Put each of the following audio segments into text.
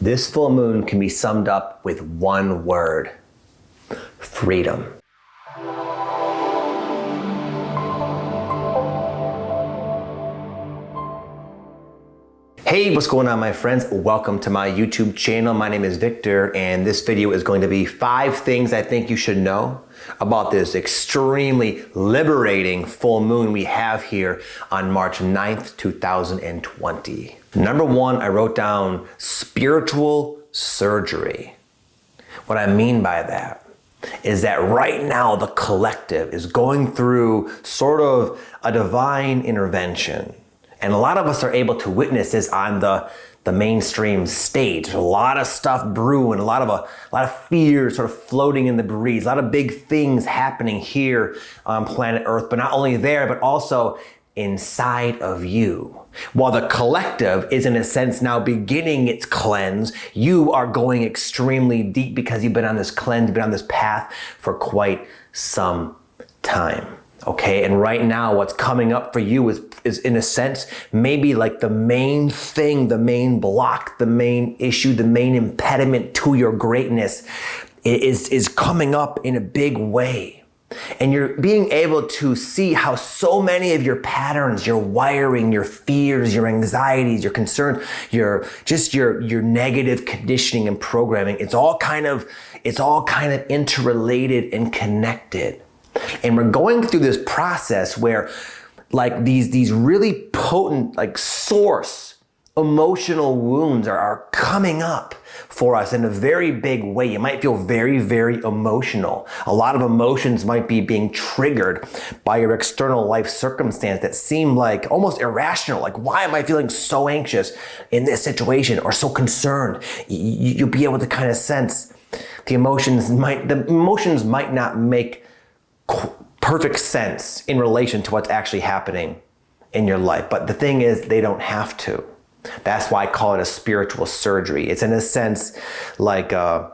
This full moon can be summed up with one word: freedom. Hey, what's going on, my friends? Welcome to my YouTube channel. My name is Victor, and this video is going to be 5 things I think you should know about this extremely liberating full moon we have here on March 9th, 2020. Number 1, I wrote down spiritual surgery. What I mean by that is that right now the collective is going through sort of a divine intervention. And a lot of us are able to witness this on the mainstream stage. There's a lot of stuff brewing, a lot of fear sort of floating in the breeze, a lot of big things happening here on planet Earth, but not only there, but also inside of you. While the collective is in a sense now beginning its cleanse, you are going extremely deep because you've been on this cleanse, you've been on this path for quite some time. Okay, and right now what's coming up for you is in a sense, maybe like the main thing, the main block, the main issue, the main impediment to your greatness is coming up in a big way. And you're being able to see how so many of your patterns, your wiring, your fears, your anxieties, your concerns, your negative conditioning and programming, it's all kind of interrelated and connected. And we're going through this process where like these really potent, like source emotional wounds are coming up for us in a very big way. You might feel very, very emotional. A lot of emotions might be being triggered by your external life circumstance that seem like almost irrational. Like, why am I feeling so anxious in this situation or so concerned? You'll be able to kind of sense the emotions might not make perfect sense in relation to what's actually happening in your life. But the thing is, they don't have to. That's why I call it a spiritual surgery. It's in a sense like a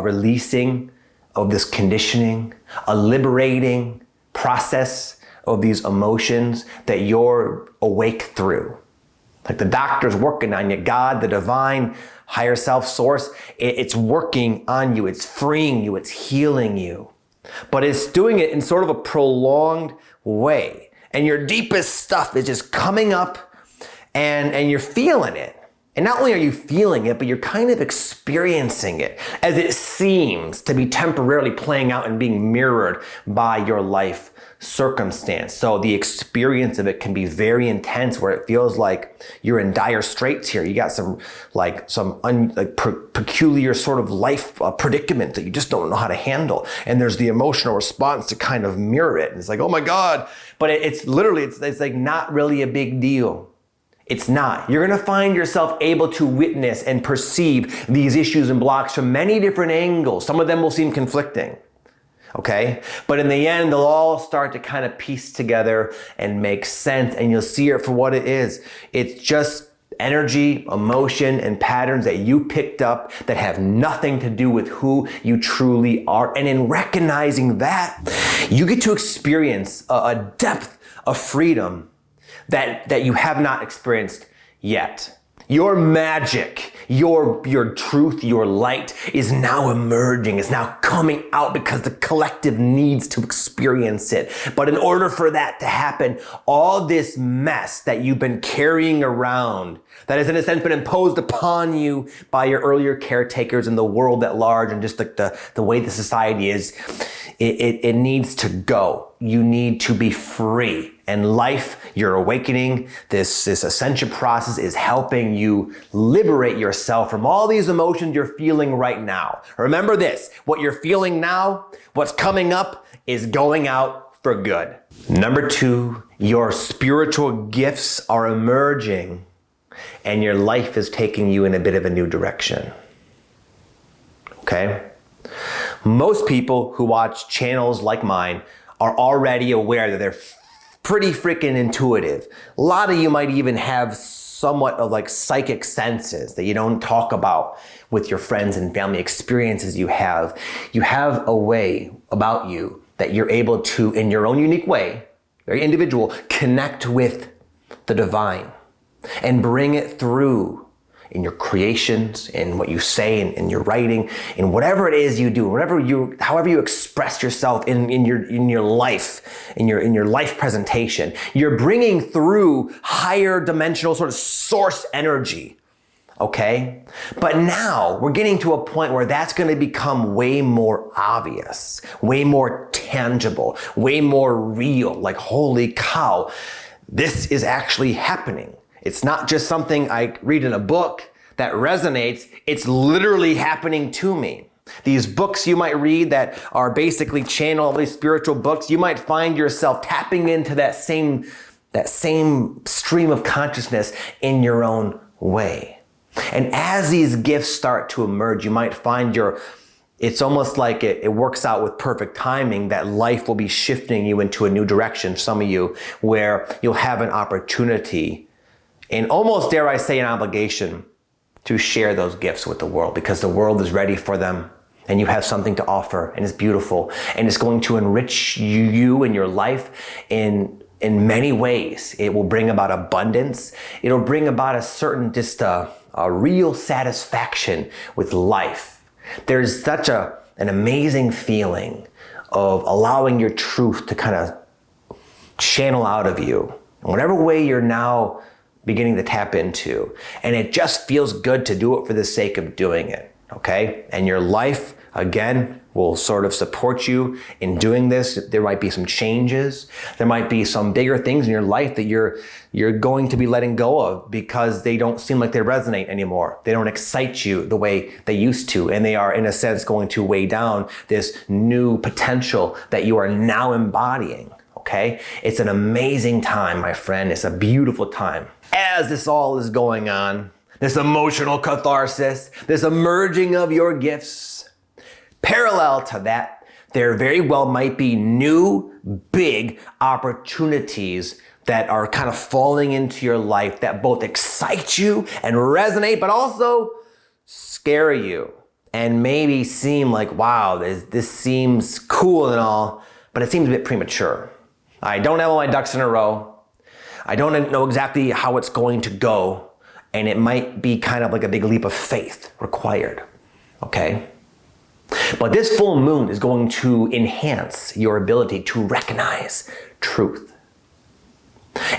releasing of this conditioning, a liberating process of these emotions that you're awake through. Like the doctor's working on you, God, the divine, higher self source, it's working on you, it's freeing you, it's healing you. But it's doing it in sort of a prolonged way. And your deepest stuff is just coming up and you're feeling it. And not only are you feeling it, but you're kind of experiencing it as it seems to be temporarily playing out and being mirrored by your life circumstance. So the experience of it can be very intense, where it feels like you're in dire straits here. You got some peculiar sort of life predicament that you just don't know how to handle. And there's the emotional response to kind of mirror it. And it's like, oh my God. But it's literally like not really a big deal. It's not. You're going to find yourself able to witness and perceive these issues and blocks from many different angles. Some of them will seem conflicting. Okay? But in the end, they'll all start to kind of piece together and make sense, and you'll see it for what it is. It's just energy, emotion, and patterns that you picked up that have nothing to do with who you truly are. And in recognizing that, you get to experience a depth of freedom that you have not experienced yet. Your magic, your truth, your light is now emerging, is now coming out because the collective needs to experience it. But in order for that to happen, all this mess that you've been carrying around, that has in a sense been imposed upon you by your earlier caretakers and the world at large and just like the way the society is, it needs to go. You need to be free. And life, your awakening, this ascension process is helping you liberate yourself from all these emotions you're feeling right now. Remember this, what you're feeling now, what's coming up is going out for good. Number 2, your spiritual gifts are emerging and your life is taking you in a bit of a new direction. Okay? Most people who watch channels like mine are already aware that they're pretty freaking intuitive. A lot of you might even have somewhat of like psychic senses that you don't talk about with your friends and family experiences you have. You have a way about you that you're able to, in your own unique way, very individual, connect with the divine and bring it through in your creations, in what you say, in your writing, in whatever it is you do, however you express yourself in your life, in your life presentation, you're bringing through higher dimensional sort of source energy. Okay? But now we're getting to a point where that's going to become way more obvious, way more tangible, way more real. Like, holy cow, this is actually happening. It's not just something I read in a book that resonates. It's literally happening to me. These books you might read that are basically all these spiritual books, you might find yourself tapping into that same stream of consciousness in your own way. And as these gifts start to emerge, you might find it's almost like it works out with perfect timing that life will be shifting you into a new direction, some of you, where you'll have an opportunity and almost, dare I say, an obligation to share those gifts with the world, because the world is ready for them and you have something to offer, and it's beautiful and it's going to enrich you and your life in many ways. It will bring about abundance. It'll bring about a certain a real satisfaction with life. There's such an amazing feeling of allowing your truth to kind of channel out of you in whatever way you're now beginning to tap into. And it just feels good to do it for the sake of doing it, okay? And your life, again, will sort of support you in doing this. There might be some changes. There might be some bigger things in your life that you're going to be letting go of because they don't seem like they resonate anymore. They don't excite you the way they used to. And they are, in a sense, going to weigh down this new potential that you are now embodying. Okay? It's an amazing time, my friend. It's a beautiful time. As this all is going on, this emotional catharsis, this emerging of your gifts, parallel to that, there very well might be new, big opportunities that are kind of falling into your life that both excite you and resonate, but also scare you and maybe seem like, wow, this seems cool and all, but it seems a bit premature. I don't have all my ducks in a row. I don't know exactly how it's going to go, and it might be kind of like a big leap of faith required, okay? But this full moon is going to enhance your ability to recognize truth.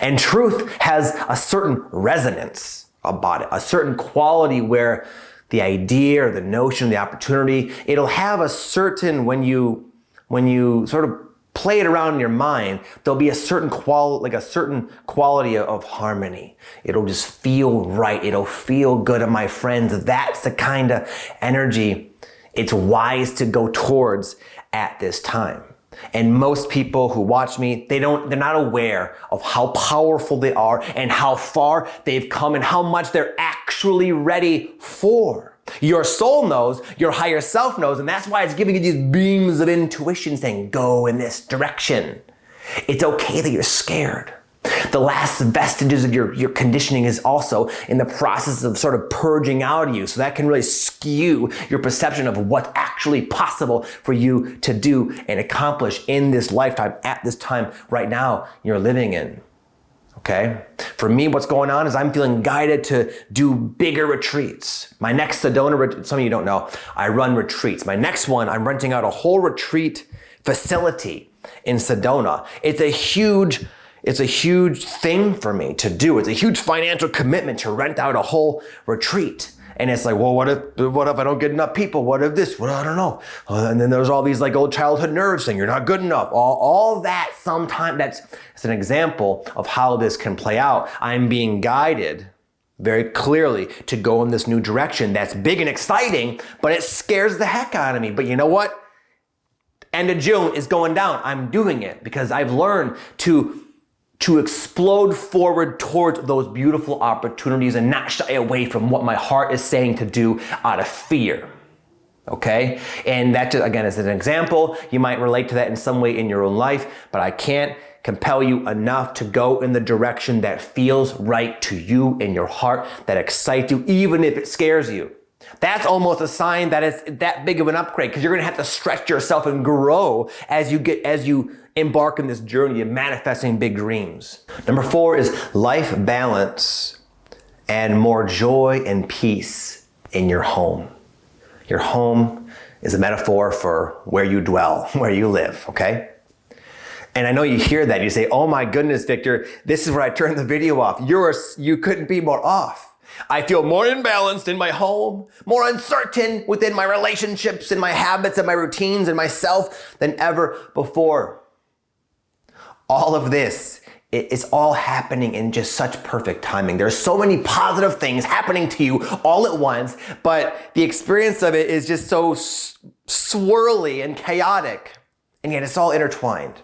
And truth has a certain resonance about it, a certain quality where the idea or the notion, the opportunity, it'll have a certain, when you sort of play it around in your mind, there'll be a certain quality of harmony. It'll just feel right. It'll feel good. And my friends, that's the kind of energy it's wise to go towards at this time. And most people who watch me, they're not aware of how powerful they are and how far they've come and how much they're actually ready for. Your soul knows, your higher self knows, and that's why it's giving you these beams of intuition saying, go in this direction. It's okay that you're scared. The last vestiges of your conditioning is also in the process of sort of purging out of you. So that can really skew your perception of what's actually possible for you to do and accomplish in this lifetime, at this time, right now you're living in. Okay? For me, what's going on is I'm feeling guided to do bigger retreats. My next Sedona retreat, some of you don't know, I run retreats. My next one, I'm renting out a whole retreat facility in Sedona. It's a huge thing for me to do. It's a huge financial commitment to rent out a whole retreat. And it's like, well, what if I don't get enough people? What if this? Well, I don't know. And then there's all these like old childhood nerves saying you're not good enough. All that sometimes, it's an example of how this can play out. I'm being guided very clearly to go in this new direction that's big and exciting, but it scares the heck out of me. But you know what? End of June is going down. I'm doing it because I've learned to explode forward towards those beautiful opportunities and not shy away from what my heart is saying to do out of fear. Okay? And that just, again, is an example. You might relate to that in some way in your own life, but I can't compel you enough to go in the direction that feels right to you in your heart, that excites you, even if it scares you. That's almost a sign that it's that big of an upgrade, because you're going to have to stretch yourself and grow as you embark on this journey of manifesting big dreams. Number 4 is life balance and more joy and peace in your home. Your home is a metaphor for where you dwell, where you live, okay? And I know you hear that, you say, oh my goodness, Victor, this is where I turned the video off. You couldn't be more off. I feel more imbalanced in my home, more uncertain within my relationships and my habits and my routines and myself than ever before. All of this, it's all happening in just such perfect timing. There's so many positive things happening to you all at once, but the experience of it is just so swirly and chaotic, and yet it's all intertwined.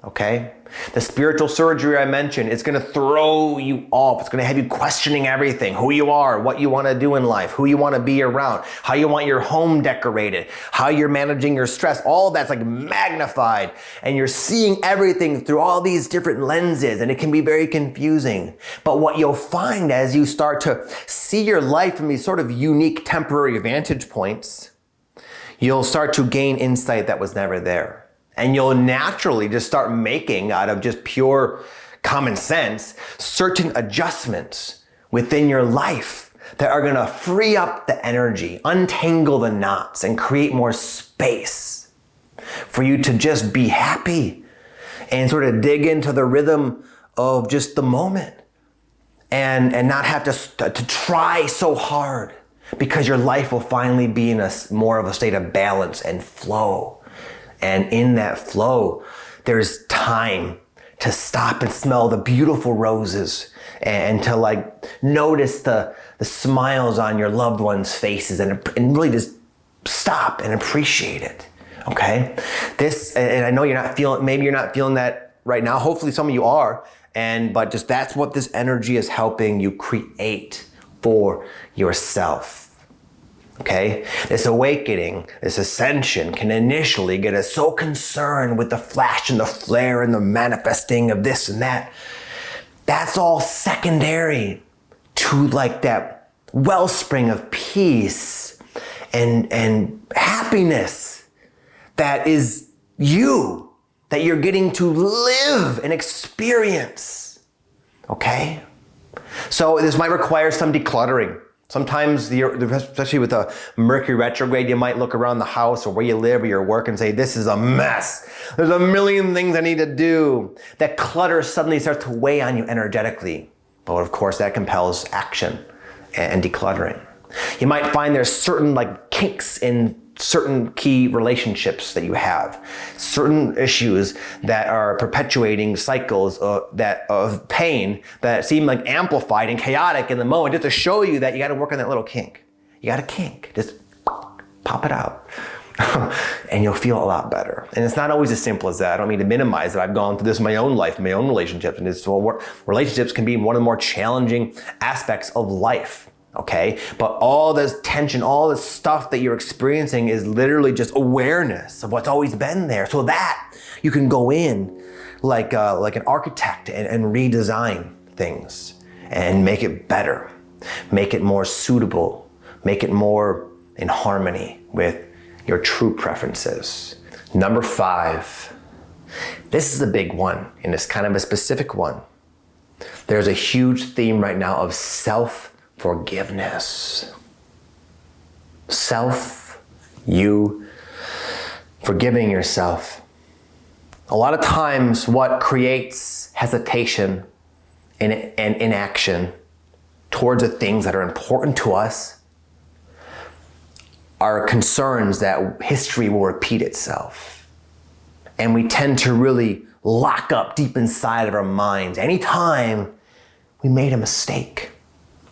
Okay? The spiritual surgery I mentioned is going to throw you off. It's going to have you questioning everything, who you are, what you want to do in life, who you want to be around, how you want your home decorated, how you're managing your stress. All of that's like magnified, and you're seeing everything through all these different lenses, and it can be very confusing. But what you'll find as you start to see your life from these sort of unique temporary vantage points, you'll start to gain insight that was never there. And you'll naturally just start making, out of just pure common sense, certain adjustments within your life that are gonna free up the energy, untangle the knots, and create more space for you to just be happy and sort of dig into the rhythm of just the moment and not have to try so hard, because your life will finally be in more of a state of balance and flow. And in that flow, there's time to stop and smell the beautiful roses and to like notice the smiles on your loved ones' faces and really just stop and appreciate it. Okay? And I know maybe you're not feeling that right now. Hopefully some of you are. But just that's what this energy is helping you create for yourself. Okay? This awakening, this ascension can initially get us so concerned with the flash and the flare and the manifesting of this and that. That's all secondary to like that wellspring of peace and happiness that is you, that you're getting to live and experience. Okay? So this might require some decluttering. Sometimes, especially with a Mercury Retrograde, you might look around the house or where you live or your work and say, this is a mess. There's a million things I need to do. That clutter suddenly starts to weigh on you energetically. But of course, that compels action and decluttering. You might find there's certain like kinks in certain key relationships that you have, certain issues that are perpetuating cycles of pain that seem like amplified and chaotic in the moment, just to show you that you got to work on that little kink. You got a kink, just pop it out. And you'll feel a lot better. And it's not always as simple as that. I don't mean to minimize it. I've gone through this in my own life, my own relationships, and relationships can be one of the more challenging aspects of life. Okay, but all this tension, all this stuff that you're experiencing is literally just awareness of what's always been there, so that you can go in like an architect and redesign things and make it better, make it more suitable, make it more in harmony with your true preferences. Number 5, this is a big one, and it's kind of a specific one. There's a huge theme right now of self-forgiveness. You forgiving yourself. A lot of times what creates hesitation and inaction towards the things that are important to us are concerns that history will repeat itself. And we tend to really lock up deep inside of our minds anytime we made a mistake.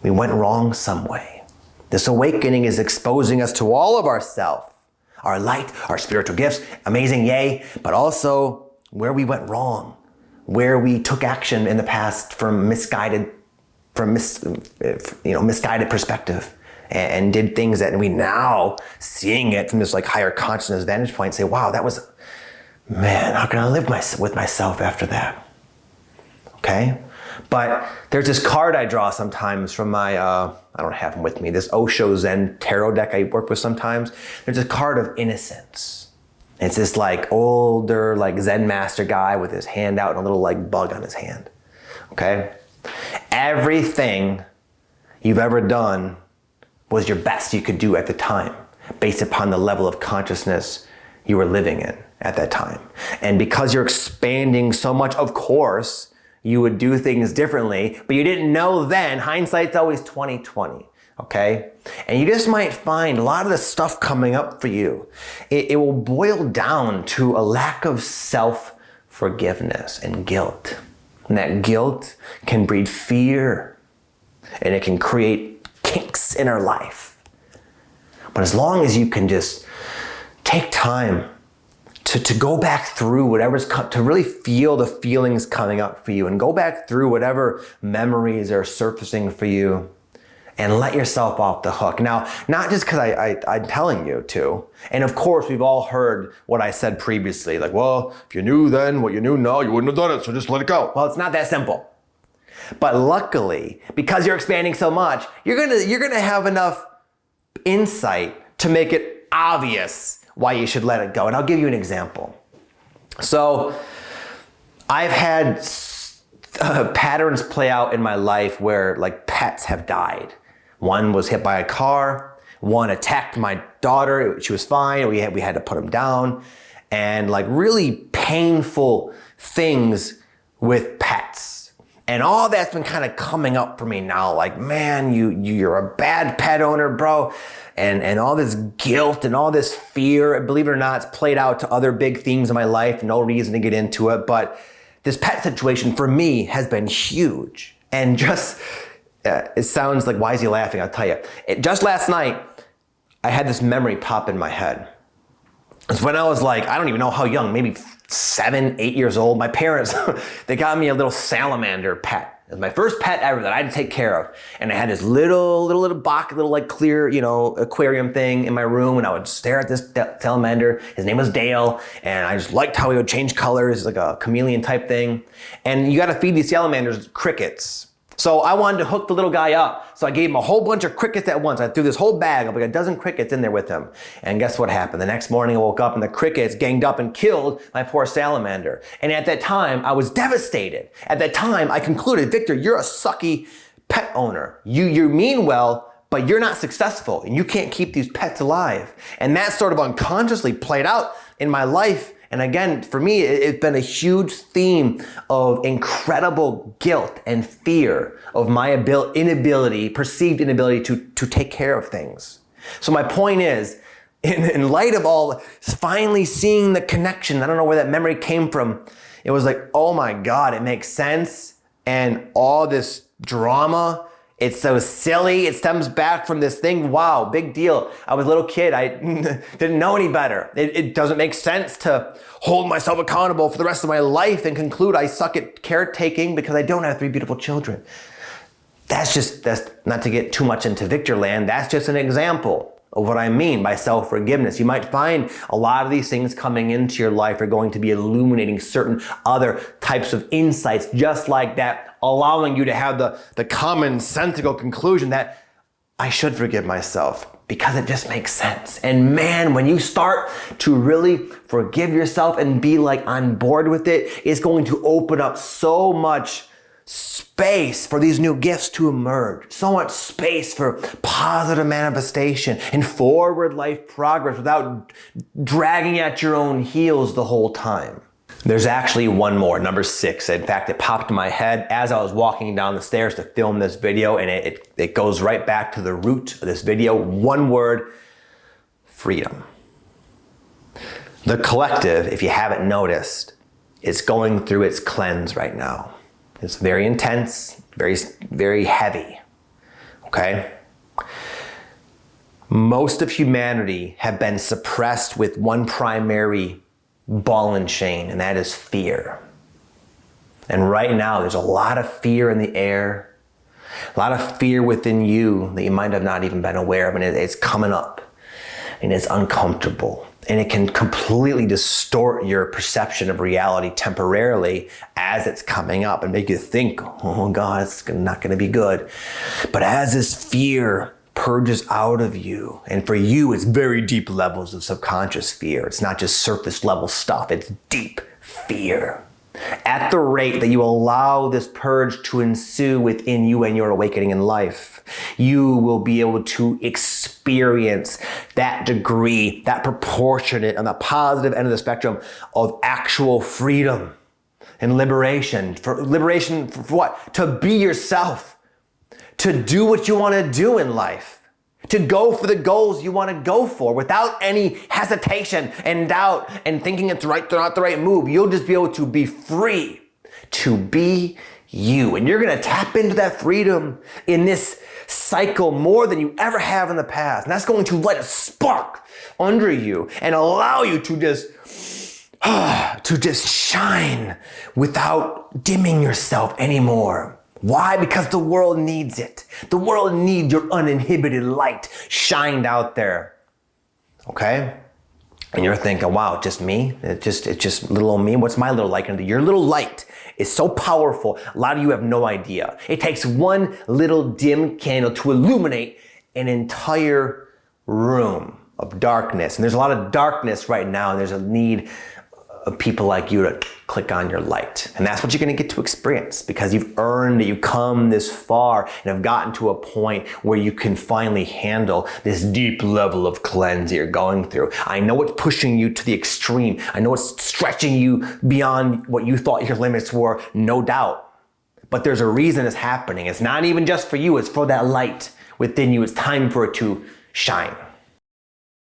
We went wrong some way. This awakening is exposing us to all of ourself, our light, our spiritual gifts, amazing, yay, but also where we went wrong, where we took action in the past from misguided perspective and did things that we now, seeing it from this like higher consciousness vantage point, say, wow, that was, man, how can I live with myself after that? Okay? But there's this card I draw sometimes from my, I don't have them with me, this Osho Zen tarot deck I work with sometimes. There's a card of innocence. It's this like older like Zen master guy with his hand out and a little like bug on his hand. Okay? Everything you've ever done was your best you could do at the time, based upon the level of consciousness you were living in at that time. And because you're expanding so much, of course, you would do things differently, but you didn't know then. Hindsight's always 20/20, okay? And you just might find a lot of the stuff coming up for you, it will boil down to a lack of self-forgiveness and guilt. And that guilt can breed fear, and it can create kinks in our life. But as long as you can just take time to go back through whatever's, to really feel the feelings coming up for you, and go back through whatever memories are surfacing for you, and let yourself off the hook. Now, not just because I'm telling you to, and of course we've all heard what I said previously, like, well, if you knew then what you knew now, you wouldn't have done it, so just let it go. Well, it's not that simple. But luckily, because you're expanding so much, you're gonna have enough insight to make it obvious why you should let it go. And I'll give you an example. So I've had patterns play out in my life where like pets have died. One was hit by a car, one attacked my daughter, she was fine, we had to put him down, and like really painful things with pets. And all that's been kind of coming up for me now, like, man, you're a bad pet owner, bro. And all this guilt and all this fear, believe it or not, it's played out to other big themes in my life, no reason to get into it, but this pet situation for me has been huge. And just, it sounds like, why is he laughing? I'll tell you. Just last night, I had this memory pop in my head. It's when I was like, I don't even know how young, maybe 7, 8 years old. My parents, they got me a little salamander pet. It was my first pet ever that I had to take care of. And I had this little box, little like clear, aquarium thing in my room. And I would stare at this salamander. His name was Dale. And I just liked how he would change colors, like a chameleon type thing. And you got to feed these salamanders crickets. So I wanted to hook the little guy up. So I gave him a whole bunch of crickets at once. I threw this whole bag of like a dozen crickets in there with him. And guess what happened? The next morning I woke up and the crickets ganged up and killed my poor salamander. And at that time, I was devastated. At that time, I concluded, Victor, you're a sucky pet owner. You mean well, but you're not successful and you can't keep these pets alive. And that sort of unconsciously played out in my life. And again, for me, it's been a huge theme of incredible guilt and fear of my perceived inability to take care of things. So my point is, in light of all, finally seeing the connection, I don't know where that memory came from. It was like, oh my God, it makes sense. And all this drama, it's so silly. It stems back from this thing. Wow, big deal. I was a little kid. I didn't know any better. It doesn't make sense to hold myself accountable for the rest of my life and conclude I suck at caretaking because I don't have 3 beautiful children. That's not to get too much into Victor land. That's just an example of what I mean by self-forgiveness. You might find a lot of these things coming into your life are going to be illuminating certain other types of insights just like that, allowing you to have the commonsensical conclusion that I should forgive myself because it just makes sense. And man, when you start to really forgive yourself and be like on board with it, it's going to open up so much space for these new gifts to emerge, so much space for positive manifestation and forward life progress without dragging at your own heels the whole time. There's actually one more, number 6. In fact, it popped in my head as I was walking down the stairs to film this video, and it goes right back to the root of this video. One word: freedom. The collective, if you haven't noticed, is going through its cleanse right now. It's very intense, very, very heavy, okay? Most of humanity have been suppressed with one primary ball and chain, and that is fear. And right now, there's a lot of fear in the air, a lot of fear within you that you might have not even been aware of, and it's coming up, and it's uncomfortable. And it can completely distort your perception of reality temporarily as it's coming up and make you think, oh God, it's not going to be good. But as this fear purges out of you, and for you, it's very deep levels of subconscious fear. It's not just surface level stuff. It's deep fear. At the rate that you allow this purge to ensue within you and your awakening in life, you will be able to experience that degree, that proportionate on the positive end of the spectrum of actual freedom and liberation. For what? To be yourself, to do what you want to do in life, to go for the goals you want to go for without any hesitation and doubt and thinking it's right, not the right move. You'll just be able to be free to be you. And you're going to tap into that freedom in this cycle more than you ever have in the past. And that's going to light a spark under you and allow you to just shine without dimming yourself anymore. Why? Because the world needs it. The world needs your uninhibited light shined out there. Okay? And you're thinking, wow, just me? It's just little old me? What's my little light gonna do? Your little light is so powerful, a lot of you have no idea. It takes one little dim candle to illuminate an entire room of darkness. And there's a lot of darkness right now, and there's a need of people like you to click on your light. And that's what you're gonna get to experience because you've earned it. You've come this far and have gotten to a point where you can finally handle this deep level of cleanse that you're going through. I know it's pushing you to the extreme. I know it's stretching you beyond what you thought your limits were, no doubt. But there's a reason it's happening. It's not even just for you, it's for that light within you. It's time for it to shine.